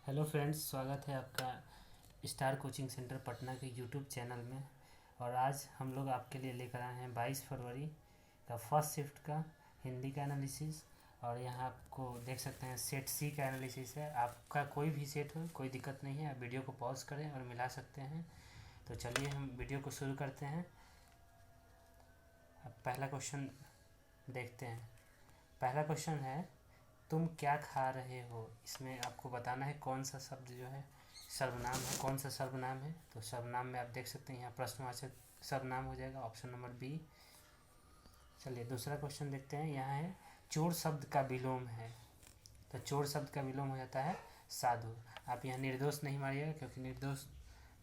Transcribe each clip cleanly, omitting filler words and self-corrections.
Hello friends, स्वागत है आपका स्टार कोचिंग सेंटर पटना के यूट्यूब चैनल में। और आज हम लोग आपके लिए लेकर आए हैं 22 फरवरी का फर्स्ट शिफ्ट का हिंदी का एनालिसिस। और यहाँ आपको देख सकते हैं सेट सी का एनालिसिस है। आपका कोई भी सेट हो, कोई दिक्कत नहीं है, आप वीडियो को पॉज करें और मिला सकते हैं। तो चलिए हम वीडियो को शुरू करते हैं। अब पहला क्वेश्चन देखते हैं। पहला क्वेश्चन है, तुम क्या खा रहे हो। इसमें आपको बताना है कौन सा शब्द जो है सर्वनाम है, कौन सा सर्वनाम है। तो सर्वनाम में आप देख सकते हैं यहाँ प्रश्नवाचक सर्वनाम हो जाएगा, ऑप्शन नंबर बी। चलिए दूसरा क्वेश्चन देखते हैं। यहाँ है चोर शब्द का विलोम है। तो चोर शब्द का विलोम हो जाता है साधु। आप यहाँ निर्दोष नहीं मारिएगा, क्योंकि निर्दोष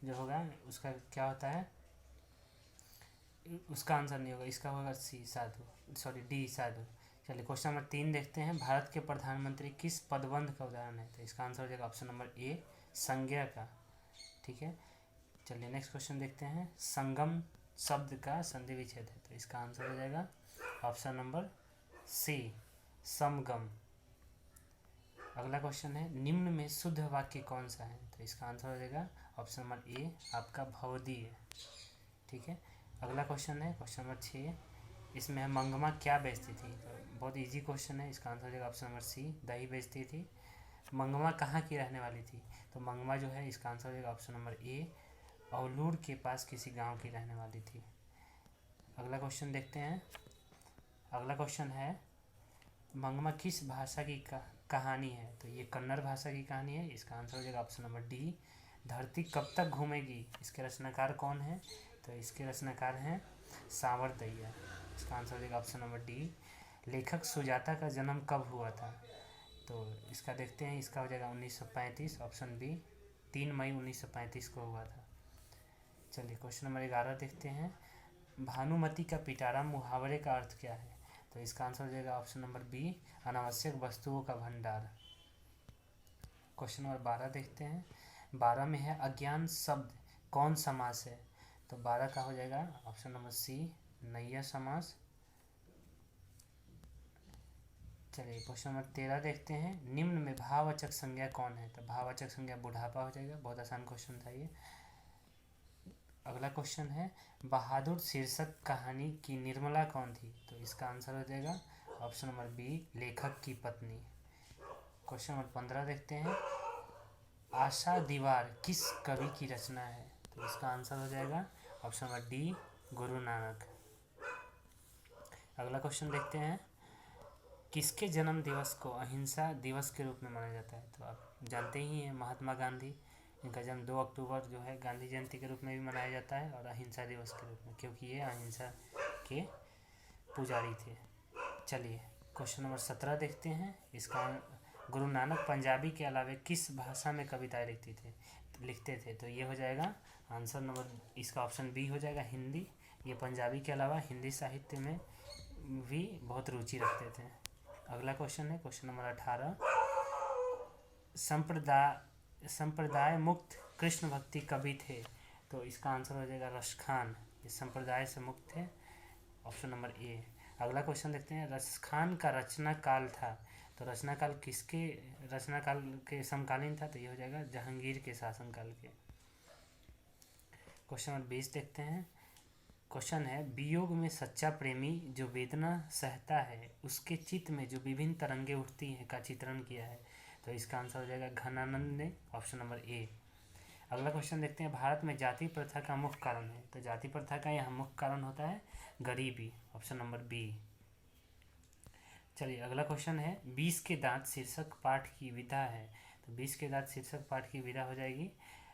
जो होगा उसका क्या होता है, उसका आंसर नहीं होगा, इसका होगा सी साधु, सॉरी डी साधु। चलिए क्वेश्चन नंबर 3 देखते हैं। भारत के प्रधानमंत्री किस पदबंध का उदाहरण है। तो इसका आंसर हो जाएगा ऑप्शन नंबर ए, संज्ञा का। ठीक है, चलिए नेक्स्ट क्वेश्चन देखते हैं। संगम शब्द का संधि विच्छेद है। तो इसका आंसर हो जाएगा ऑप्शन नंबर सी, समगम। अगला क्वेश्चन है, निम्न में शुद्ध वाक्य कौन सा है। तो इसका आंसर हो जाएगा ऑप्शन नंबर ए, आपका भवदीय। ठीक है, अगला क्वेश्चन है क्वेश्चन नंबर 6। इसमें मंगमा क्या बेचती थी। तो बहुत इजी क्वेश्चन है, इसका आंसर हो जाएगा ऑप्शन नंबर सी, दही बेचती थी। मंगमा कहाँ की रहने वाली थी। तो मंगमा जो है इसका आंसर हो जाएगा ऑप्शन नंबर ए, अवलूर के पास किसी गांव की रहने वाली थी। अगला क्वेश्चन देखते हैं। अगला क्वेश्चन है, मंगमा किस भाषा की कहानी है। तो ये कन्नड़ भाषा की कहानी है। इसका आंसर हो जाएगा ऑप्शन नंबर डी, धरती कब तक घूमेगी। इसके रचनाकार कौन है। तो इसके रचनाकार हैं सावरदैया। इसका आंसर हो जाएगा ऑप्शन नंबर डी। लेखक सुजाता का जन्म कब हुआ था। तो इसका देखते हैं, इसका हो जाएगा 1935, ऑप्शन बी, 3 मई 1935 को हुआ था। चलिए क्वेश्चन नंबर 11 देखते हैं। भानुमति का पिटारा मुहावरे का अर्थ क्या है। तो इसका आंसर हो जाएगा ऑप्शन नंबर बी, अनावश्यक वस्तुओं का भंडार। क्वेश्चन नंबर 12 देखते हैं। 12 में है अज्ञान शब्द कौन समास है। तो 12 का हो जाएगा ऑप्शन नंबर सी, नैया समास। चलिए क्वेश्चन नंबर 13 देखते हैं। निम्न में भाववाचक संज्ञा कौन है। तो भाववाचक संज्ञा बुढ़ापा हो जाएगा। बहुत आसान क्वेश्चन था ये। अगला क्वेश्चन है, बहादुर शीर्षक कहानी की निर्मला कौन थी। तो इसका आंसर हो जाएगा ऑप्शन नंबर बी, लेखक की पत्नी। क्वेश्चन नंबर 15 देखते हैं। आशा दीवार किस कवि की रचना है। तो इसका आंसर हो जाएगा option number D, Guru Nanak. अगला क्वेश्चन देखते हैं। किसके जन्म दिवस को अहिंसा दिवस के रूप में माना जाता है। तो आप जानते ही हैं महात्मा गांधी, इनका जन्म 2 अक्टूबर जो है गांधी जयंती के रूप में भी मनाया जाता है, और अहिंसा दिवस के रूप में, क्योंकि ये अहिंसा के पुजारी थे। चलिए क्वेश्चन नंबर 17 देखते हैं। इसका गुरु नानक पंजाबी के अलावा किस भाषा में कविताएं लिखते थे। तो ये हो जाएगा आंसर नंबर, इसका ऑप्शन बी हो जाएगा, हिंदी। ये पंजाबी के अलावा हिंदी साहित्य में भी बहुत रुचि रखते थे। अगला क्वेश्चन है क्वेश्चन नंबर 18। संप्रदाय मुक्त कृष्ण भक्ति कवि थे। तो इसका आंसर हो जाएगा रसखान। ये संप्रदाय से मुक्त थे, ऑप्शन नंबर ए। अगला क्वेश्चन देखते हैं। रसखान का रचना काल था। तो रचना काल किसके रचना काल के समकालीन था। तो ये हो जाएगा जहांगीर के शासनकाल के। क्वेश्चन नंबर 20 देखते हैं। क्वेश्चन है, वियोग में सच्चा प्रेमी जो वेदना सहता है उसके चित्त में जो विभिन्न तरंगे उठती हैं का चित्रण किया है। तो इसका आंसर हो जाएगा घनानंद ने, ऑप्शन नंबर ए। अगला क्वेश्चन देखते हैं। भारत में जाति प्रथा का मुख्य कारण है। तो जाति प्रथा का यहाँ मुख्य कारण होता है गरीबी, ऑप्शन नंबर बी। चलिए अगला क्वेश्चन है, 20 के दांत शीर्षक पाठ की विधा है। तो 20 के दांत शीर्षक पाठ की विधा हो जाएगी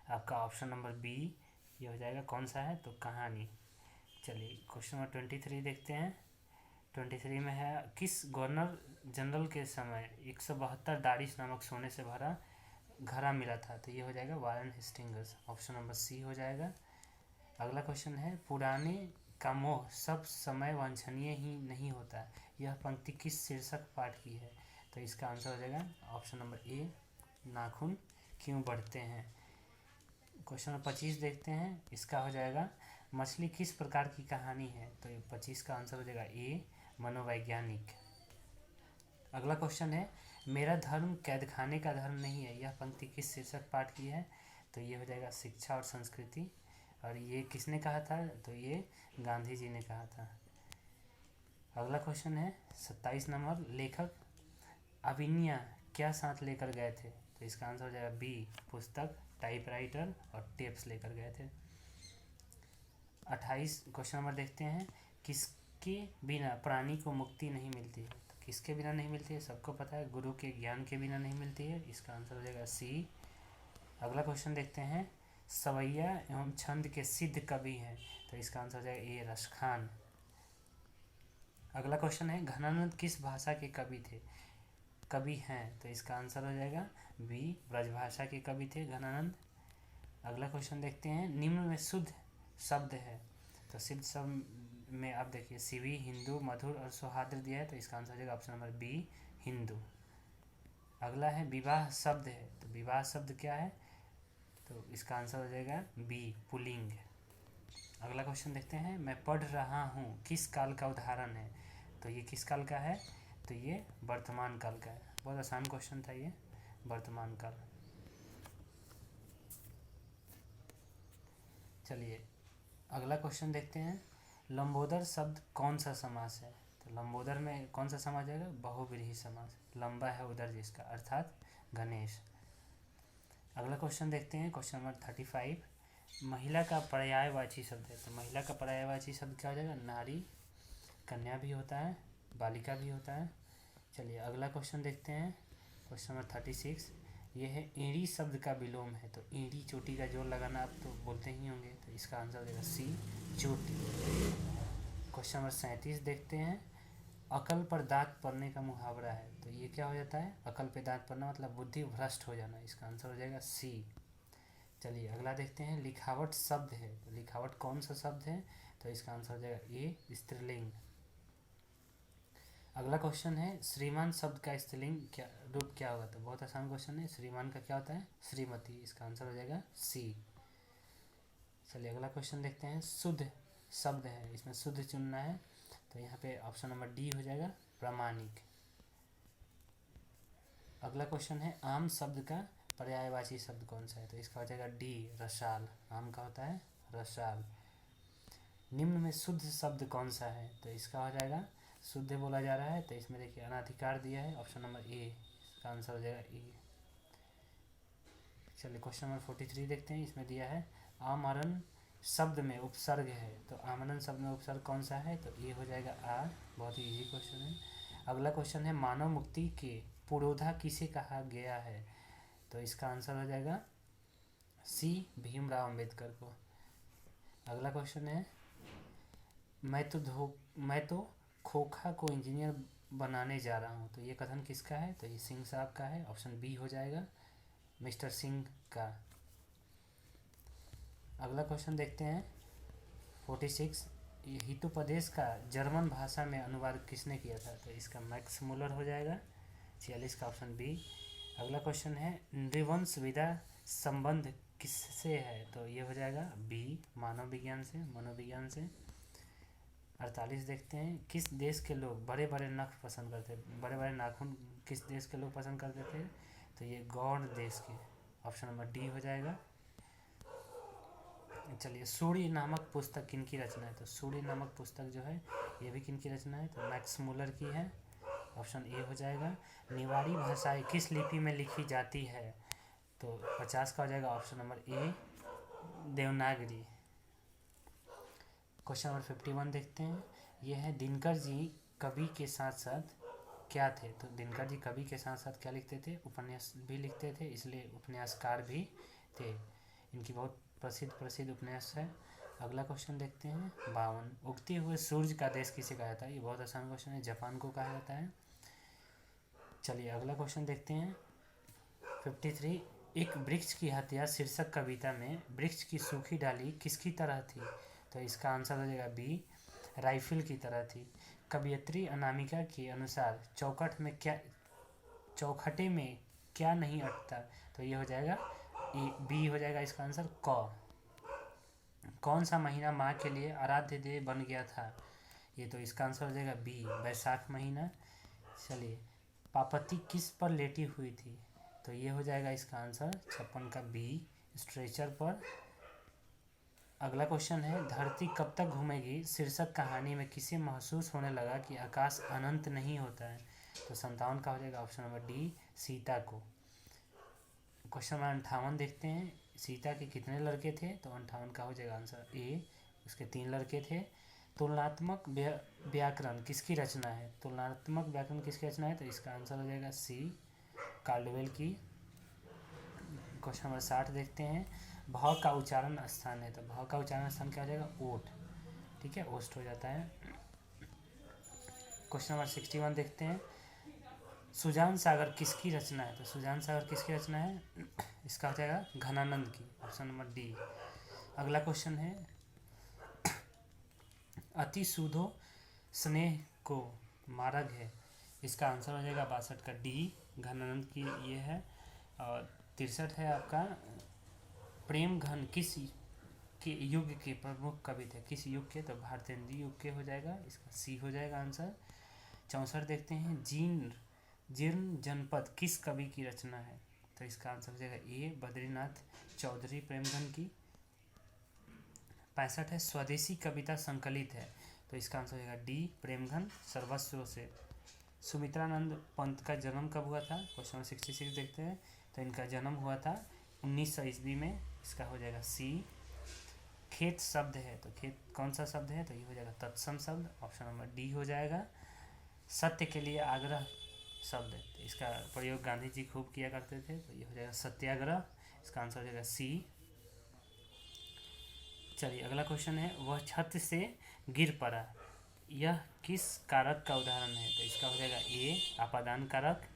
आपका ऑप्शन नंबर बी। ये हो जाएगा कौन सा है, तो कहानी। चलिए क्वेश्चन नंबर 23 देखते हैं। 23 में है, किस गवर्नर जनरल के समय 172 दारिश नामक सोने से भरा घड़ा मिला था। तो ये हो जाएगा Warren Hastings, option number C हो जाएगा। अगला क्वेश्चन है, पुराने का मोह सब समय वांछनीय ही नहीं होता, यह पंक्ति किस शीर्षक पाठ की है। तो इसका आंसर हो जाएगा ऑप्शन नंबर ए, नाखून क्यों बढ़ते हैं। क्वेश्चन नंबर 25 देखते हैं। इसका हो जाएगा मछली किस प्रकार की कहानी है। तो ये 25 का आंसर हो जाएगा ए, मनोवैज्ञानिक। अगला क्वेश्चन है, मेरा धर्म कैद खाने का धर्म नहीं है, यह पंक्ति किस शीर्षक पाठ की है? तो ये हो जाएगा शिक्षा और संस्कृति। और ये किसने कहा था? तो ये गांधी जी ने कहा था। अगला क्वेश्चन है 27 नंबर, लेखक अभिनया क्या साथ लेकर गए थे? तो इसका आंसर हो जाएगा बी, पुस्तक, टाइपराइटर और टेप्स लेकर गए थे। 28 क्वेश्चन नंबर देखते हैं, किसके बिना प्राणी को मुक्ति नहीं मिलती है? तो किसके बिना नहीं मिलती है? सबको पता है, गुरु के ज्ञान के बिना नहीं मिलती है। इसका आंसर हो जाएगा सी। अगला क्वेश्चन देखते हैं, सवैया एवं छंद के सिद्ध कवि हैं? तो इसका आंसर हो जाएगा ए, रसखान। अगला क्वेश्चन है, घनानंद किस भाषा के कवि थे, कवि हैं? तो इसका आंसर हो जाएगा बी, ब्रजभाषा के कवि थे घनानंद। अगला क्वेश्चन देखते हैं, निम्न में शुद्ध शब्द है? तो शुद्ध शब्द में आप देखिए शिवी, हिंदू, मधुर और सौहार्द दिया है। तो इसका आंसर हो जाएगा ऑप्शन नंबर बी, हिंदू। अगला है, विवाह शब्द है? तो विवाह शब्द क्या है? तो इसका आंसर हो जाएगा बी, पुल्लिंग। अगला क्वेश्चन देखते हैं, मैं पढ़ रहा हूँ किस काल का उदाहरण है? तो ये किस काल का है? तो ये वर्तमान काल का है। बहुत आसान क्वेश्चन था ये, वर्तमान काल। चलिए अगला क्वेश्चन देखते हैं, लंबोदर शब्द कौन सा समास है? तो लंबोदर में कौन सा समास जाएगा? बहुव्रीहि समास। लंबा है उधर जिसका, अर्थात गणेश। अगला क्वेश्चन देखते हैं, क्वेश्चन नंबर 35, महिला का पर्यायवाची शब्द है? तो महिला का पर्यायवाची शब्द क्या हो जाएगा? नारी, कन्या भी होता है, बालिका भी होता है। चलिए अगला क्वेश्चन देखते हैं, क्वेश्चन नंबर 36, ये है ईड़ी शब्द का विलोम है? तो ईड़ी, चोटी का जोर लगाना आप तो बोलते ही होंगे। तो इसका आंसर हो जाएगा सी, चोटी। क्वेश्चन नंबर 37 देखते हैं, अकल पर दांत पड़ने का मुहावरा है? तो ये क्या हो जाता है? अकल पे दांत पड़ना मतलब बुद्धि भ्रष्ट हो जाना। इसका आंसर हो जाएगा सी। चलिए अगला देखते हैं, लिखावट शब्द है? तो लिखावट कौन सा शब्द है? तो इसका आंसर हो जाएगा ए, स्त्रीलिंग। अगला क्वेश्चन है, श्रीमान शब्द का स्त्रीलिंग क्या रूप क्या होगा? तो बहुत आसान क्वेश्चन है, श्रीमान का क्या होता है? श्रीमती। इसका आंसर हो जाएगा सी। चलिए अगला क्वेश्चन देखते हैं, शुद्ध शब्द है, इसमें शुद्ध चुनना है। तो यहाँ पे ऑप्शन नंबर डी हो जाएगा, प्रामाणिक। अगला क्वेश्चन है, आम शब्द का पर्यायवाची शब्द कौन सा है? तो इसका हो जाएगा डी, रसाल। आम का होता है रसाल। निम्न में शुद्ध शब्द कौन सा है? तो इसका हो जाएगा, शुद्ध बोला जा रहा है तो इसमें देखिए अनाधिकार दिया है, ऑप्शन नंबर ए। इसका आंसर हो जाएगा ए। चलिए क्वेश्चन नंबर 43 देखते हैं, इसमें दिया है, आमरण शब्द में उपसर्ग है? तो आमरण शब्द में उपसर्ग कौन सा है? तो ये हो जाएगा आ। बहुत ही इजी क्वेश्चन है। अगला क्वेश्चन है, मानव मुक्ति के पुरोधा किसे कहा गया है? तो इसका आंसर हो जाएगा सी, भीमराव अंबेडकर को। अगला क्वेश्चन है, मैं तो खोखा को इंजीनियर बनाने जा रहा हूँ? तो ये कथन किसका है? तो ये सिंह साहब का है, ऑप्शन बी हो जाएगा, मिस्टर सिंह का। अगला क्वेश्चन देखते हैं 46, हितोपदेश का जर्मन भाषा में अनुवाद किसने किया था? तो इसका मैक्स मुलर हो जाएगा, 46 का ऑप्शन बी। अगला क्वेश्चन है, नृवंश विधा संबंध किससे है? तो ये हो जाएगा बी, मानव विज्ञान से, मनोविज्ञान से। 48 देखते हैं, किस देश के लोग बड़े बड़े नख पसंद करते हैं? बड़े बड़े नाखून किस देश के लोग पसंद करते थे? तो ये गौड़ देश के, ऑप्शन नंबर डी हो जाएगा। चलिए, सूर्य नामक पुस्तक किनकी रचना है? तो सूर्य नामक पुस्तक जो है ये भी किनकी रचना है? तो मैक्स मुलर की है, ऑप्शन ए हो जाएगा। निवाड़ी भाषाएं किस लिपि में लिखी जाती है? तो 50 का हो जाएगा option number A, Devanagari. Question number 51 देखते हैं, ये है, दिनकर जी कवि के साथ साथ क्या थे? तो दिनकर जी कवि के साथ साथ क्या लिखते थे? उपन्यास भी लिखते थे, इसलिए उपन्यासकार भी थे। इनकी बहुत प्रसिद्ध उपन्यास है। अगला क्वेश्चन देखते हैं 52, उगते हुए सूरज का देश किसे कहा जाता है? ये बहुत आसान क्वेश्चन है, जापान को कहा जाता है। चलिए अगला क्वेश्चन देखते हैं 53, एक वृक्ष की हत्या शीर्षक कविता में वृक्ष की सूखी डाली किसकी तरह थी? तो इसका आंसर हो जाएगा बी, राइफल की तरह थी। कवियत्री अनामिका के अनुसार चौखटे में क्या नहीं अटता? तो ये हो जाएगा बी हो जाएगा इसका आंसर, क। कौन सा महीना माँ के लिए आराध्य देव बन गया था? ये तो इसका आंसर हो जाएगा बी, बैसाख महीना। चलिए पापति किस पर लेटी हुई थी? तो ये हो जाएगा इसका आंसर 56 का बी, स्ट्रेचर पर। अगला क्वेश्चन है, धरती कब तक घूमेगी शीर्षक कहानी में किसे महसूस होने लगा कि आकाश अनंत नहीं होता है? तो 57 का हो जाएगा ऑप्शन नंबर डी, सीता को। क्वेश्चन नंबर 58 देखते हैं, सीता के कितने लड़के थे? तो 58 का हो जाएगा आंसर ए, उसके 3 लड़के थे। तुलनात्मक व्याकरण किसकी रचना है? तुलनात्मक व्याकरण किसकी रचना है? तो इसका आंसर हो जाएगा सी, कार्डवेल की। क्वेश्चन नंबर 60 देखते हैं, भाव का उच्चारण स्थान है। तो भाव का उच्चारण स्थान क्या हो जाएगा? ओट, ठीक है, ओस्ट हो जाता है। क्वेश्चन नंबर 61 देखते हैं, सुजान सागर किसकी रचना है? तो सुजान सागर किसकी रचना है? इसका हो जाएगा घनानंद की, ऑप्शन नंबर डी। अगला क्वेश्चन है, अति सुधो स्नेह को मार्ग है, इसका आंसर हो जाएगा 62 का डी, घनानंद की ये है। और 63 है आपका, प्रेम घन किस के युग के प्रमुख कवि थे? किस युग के? तो भारतेंदु युग के हो जाएगा, इसका सी हो जाएगा आंसर। 64 देखते हैं, जीर्ण जनपद किस कवि की रचना है? तो इसका आंसर हो जाएगा ए, बद्रीनाथ चौधरी प्रेमघन की। 65 है, स्वदेशी कविता संकलित है, तो इसका आंसर हो जाएगा डी, प्रेमघन सर्वस्व से। सुमित्रानंद पंत का जन्म कब हुआ था? क्वेश्चन 66 देखते हैं, तो इनका जन्म हुआ था 1900 ईस्वी में, इसका हो जाएगा सी। खेत शब्द है, तो खेत कौन सा शब्द है? तो ये हो जाएगा तत्सम शब्द, ऑप्शन नंबर डी हो जाएगा। सत्य के लिए आग्रह शब्द है, तो इसका प्रयोग गांधी जी खूब किया करते थे, तो ये हो जाएगा सत्याग्रह, इसका आंसर हो जाएगा सी। चलिए अगला क्वेश्चन है, वह छत से गिर पड़ा, यह किस कारक का उदाहरण है? तो इसका हो जाएगा ए, आपादान कारक।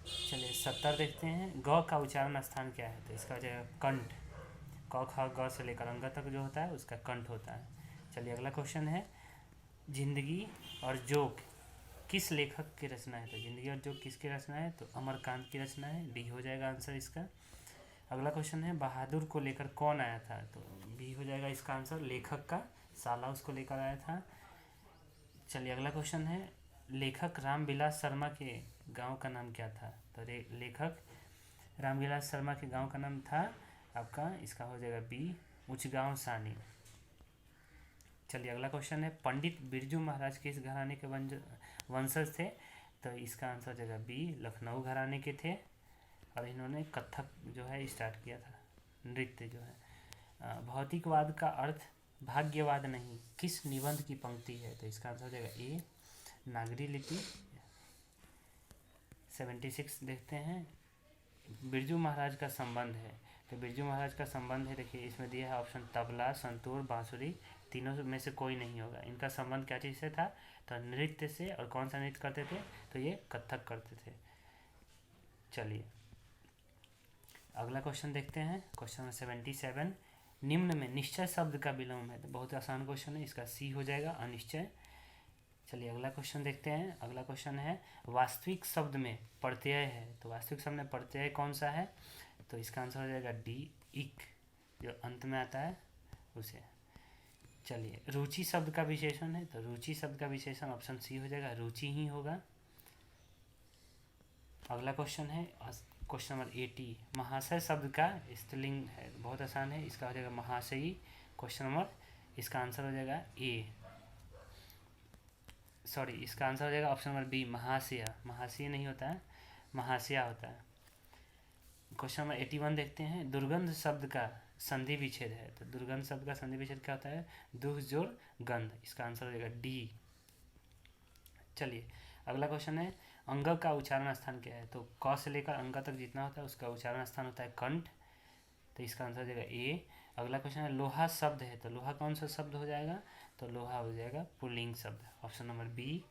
चलिए 70 देखते हैं, ग का उच्चारण स्थान क्या है? तो इसका हो जाएगा कंठ, क ख ग से लेकर अंग तक जो होता है उसका कंठ होता है। चलिए अगला क्वेश्चन है, जिंदगी और जोक किस लेखक की रचना है? तो जिंदगी और जोक किसकी रचना है? तो अमरकांत की रचना है, डी हो जाएगा आंसर इसका। अगला क्वेश्चन है, बहादुर को लेकर कौन आया था? तो बी हो जाएगा इसका आंसर, लेखक का साला उसको लेकर आया था। चलिए अगला क्वेश्चन है, लेखक रामविलास शर्मा के गांव का नाम क्या था? तो लेखक रामविलास शर्मा के गांव का नाम था आपका, इसका हो जाएगा बी, उचगांव सानी। चलिए अगला क्वेश्चन है, पंडित बिरजू महाराज किस घराने के वंशज थे? तो इसका आंसर हो जाएगा बी, लखनऊ घराने के थे, और इन्होंने कथक जो है स्टार्ट किया था, नृत्य जो है। भौतिकवाद का अर्थ भाग्यवाद नहीं किस निबंध की पंक्ति है? तो इसका आंसर हो जाएगा ए, नागरी लिपि। 76 देखते हैं, बिरजू महाराज का संबंध है। तो बिरजू महाराज का संबंध है, देखिए इसमें दिया है ऑप्शन, तबला, संतूर, बांसुरी, तीनों में से कोई नहीं होगा। इनका संबंध क्या चीज़ से था? तो नृत्य से। और कौन सा नृत्य करते थे? तो ये कथक करते थे। चलिए अगला क्वेश्चन देखते हैं, क्वेश्चन नंबर 77, निम्न में निश्चय शब्द का विलोम है। तो बहुत आसान क्वेश्चन है, इसका सी हो जाएगा, अनिश्चय। चलिए अगला क्वेश्चन देखते हैं, अगला क्वेश्चन है, वास्तविक शब्द में प्रत्यय है। तो वास्तविक शब्द में प्रत्यय कौन सा है? तो इसका आंसर हो जाएगा डी, इक, जो अंत में आता है उसे। चलिए रुचि शब्द का विशेषण है, तो रुचि शब्द का विशेषण ऑप्शन सी हो जाएगा, रुचि ही होगा। अगला क्वेश्चन है क्वेश्चन नंबर 80, महाशय शब्द का स्त्रीलिंग है, बहुत आसान है, इसका हो जाएगा महाशयी। क्वेश्चन नंबर, इसका आंसर हो जाएगा ए, सॉरी इसका आंसर हो जाएगा ऑप्शन नंबर बी, महाशया। महाशय नहीं होता है, महाशया होता है। क्वेश्चन नंबर 81 देखते हैं, दुर्गंध शब्द का संधि विच्छेद है। तो दुर्गंध शब्द का संधि विच्छेद क्या होता है? दुह जोड़ गंध, इसका आंसर हो जाएगा डी। चलिए अगला क्वेश्चन है, अंग का उच्चारण स्थान क्या है? तो क से लेकर अंग तक जितना होता है उसका उच्चारण स्थान होता है कंठ, तो इसका आंसर हो जाएगा ए। अगला क्वेश्चन है, लोहा शब्द है, तो लोहा कौन सा शब्द हो जाएगा? तो लोहा हो जाएगा पुल्लिंग शब्द, ऑप्शन नंबर बी।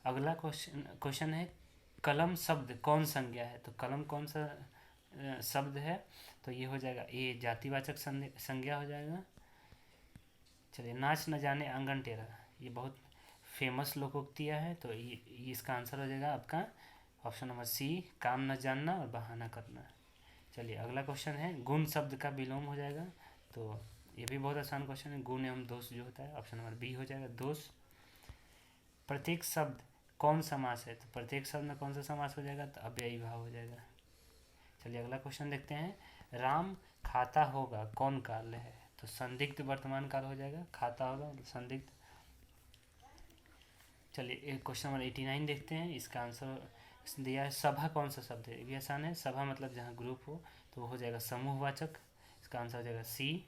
अगला क्वेश्चन है, कलम शब्द कौन संज्ञा है? तो कलम कौन सा शब्द है? तो ये हो जाएगा ए, जातिवाचक संज्ञा हो जाएगा। चलिए, नाच न जाने आंगन टेढ़ा, ये बहुत फेमस लोकोक्तियाँ है, तो ये इसका आंसर हो जाएगा आपका ऑप्शन नंबर सी, काम न जानना और बहाना करना। चलिए अगला क्वेश्चन है, गुण शब्द का विलोम हो जाएगा, तो ये भी बहुत आसान क्वेश्चन है, गुण एवं दोष जो होता है, ऑप्शन नंबर बी हो जाएगा दोष। प्रत्येक शब्द कौन समास है, तो प्रत्येक शब्द में कौन सा समास हो जाएगा, तो अव्ययी भाव हो जाएगा। चलिए अगला क्वेश्चन देखते हैं। राम खाता होगा कौन काल है, तो संदिग्ध वर्तमान काल हो जाएगा, खाता होगा मतलब संदिग्ध। चलिए क्वेश्चन नंबर 89 देखते हैं। इसका आंसर दिया है सभा कौन सा शब्द है, ये भी आसान है। सभा मतलब जहाँ ग्रुप हो, तो वो हो जाएगा समूहवाचक, इसका आंसर हो जाएगा सी।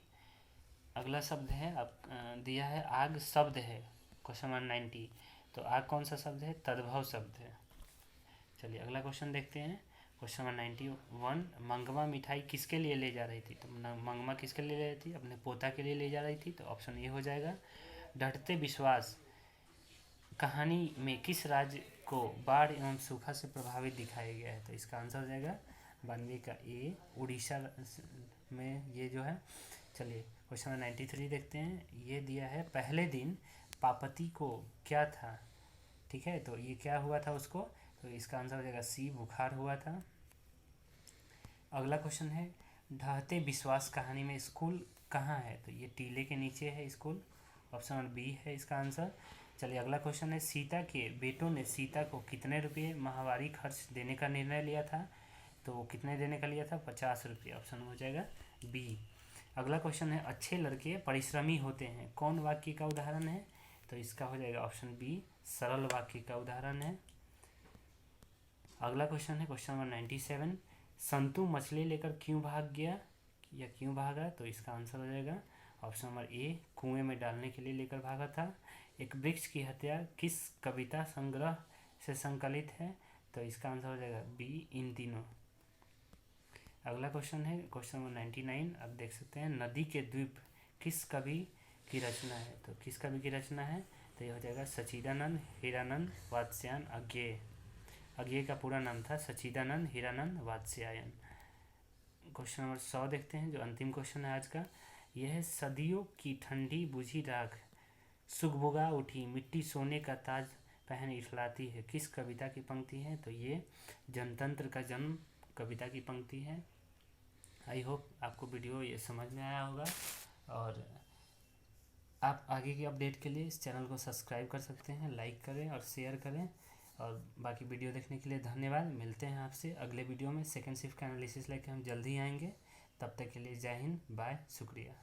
अगला शब्द है आप दिया है आग शब्द है, क्वेश्चन नंबर 90, तो आग कौन सा शब्द है, तद्भव शब्द है। चलिए अगला क्वेश्चन देखते हैं। क्वेश्चन नंबर 91, मंगवा मिठाई किसके लिए ले जा रही थी, तो मंगवा किसके लिए ले रही थी, अपने पोता के लिए ले जा रही थी, तो ऑप्शन ए हो जाएगा। ढटते विश्वास कहानी में किस राज्य को बाढ़ एवं सूखा से प्रभावित दिखाया गया है, तो इसका आंसर हो जाएगा 92 का ए, उड़ीसा में ये जो है। चलिए क्वेश्चन नंबर 93 देखते हैं। ये दिया है पहले दिन पापति को क्या था, ठीक है, तो ये क्या हुआ था उसको, तो इसका आंसर हो जाएगा सी, बुखार हुआ था। अगला क्वेश्चन है ढहते विश्वास कहानी में स्कूल कहाँ है, तो ये टीले के नीचे है स्कूल, ऑप्शन नंबर बी है इसका आंसर। चलिए अगला क्वेश्चन है सीता के बेटों ने सीता को कितने रुपये माहवारी खर्च देने का निर्णय लिया था, तो वो कितने देने का लिया था, 50 रुपये, ऑप्शन हो जाएगा बी। अगला क्वेश्चन है अच्छे लड़के परिश्रमी होते हैं कौन वाक्य का उदाहरण है, तो इसका हो जाएगा ऑप्शन बी, सरल वाक्य का उदाहरण है। अगला क्वेश्चन है क्वेश्चन नंबर 97, संतु मछली लेकर क्यों भाग गया या क्यों भागा, तो इसका आंसर हो जाएगा ऑप्शन नंबर ए, कुएं में डालने के लिए लेकर भागा था। एक वृक्ष की हत्या किस कविता संग्रह से संकलित है, तो इसका आंसर हो जाएगा बी, इन तीनों। अगला क्वेश्चन है क्वेश्चन नंबर 99, अब देख सकते हैं नदी के द्वीप किस कवि की रचना है, तो किस कवि की रचना है, तो ये हो जाएगा सच्चिदानंद हीरानंद वात्स्यायन अज्ञेय। अज्ञेय का पूरा नाम था सच्चिदानंद हीरानंद वात्स्यायन। क्वेश्चन नंबर 100 देखते हैं, जो अंतिम क्वेश्चन है आज का। यह सदियों की ठंडी बुझी राख सुगबुगा उठी मिट्टी सोने का ताज पहन इठलाती है, किस कविता की पंक्ति है, तो ये जनतंत्र का जन्म कविता की पंक्ति है। आई होप आपको वीडियो ये समझ में आया होगा, और आप आगे की अपडेट के लिए इस चैनल को सब्सक्राइब कर सकते हैं, लाइक करें और शेयर करें। और बाकी वीडियो देखने के लिए धन्यवाद। मिलते हैं आपसे अगले वीडियो में। सेकंड शिफ्ट का एनालिसिस लेकर हम जल्दी आएंगे। तब तक के लिए जय हिंद, बाय, शुक्रिया।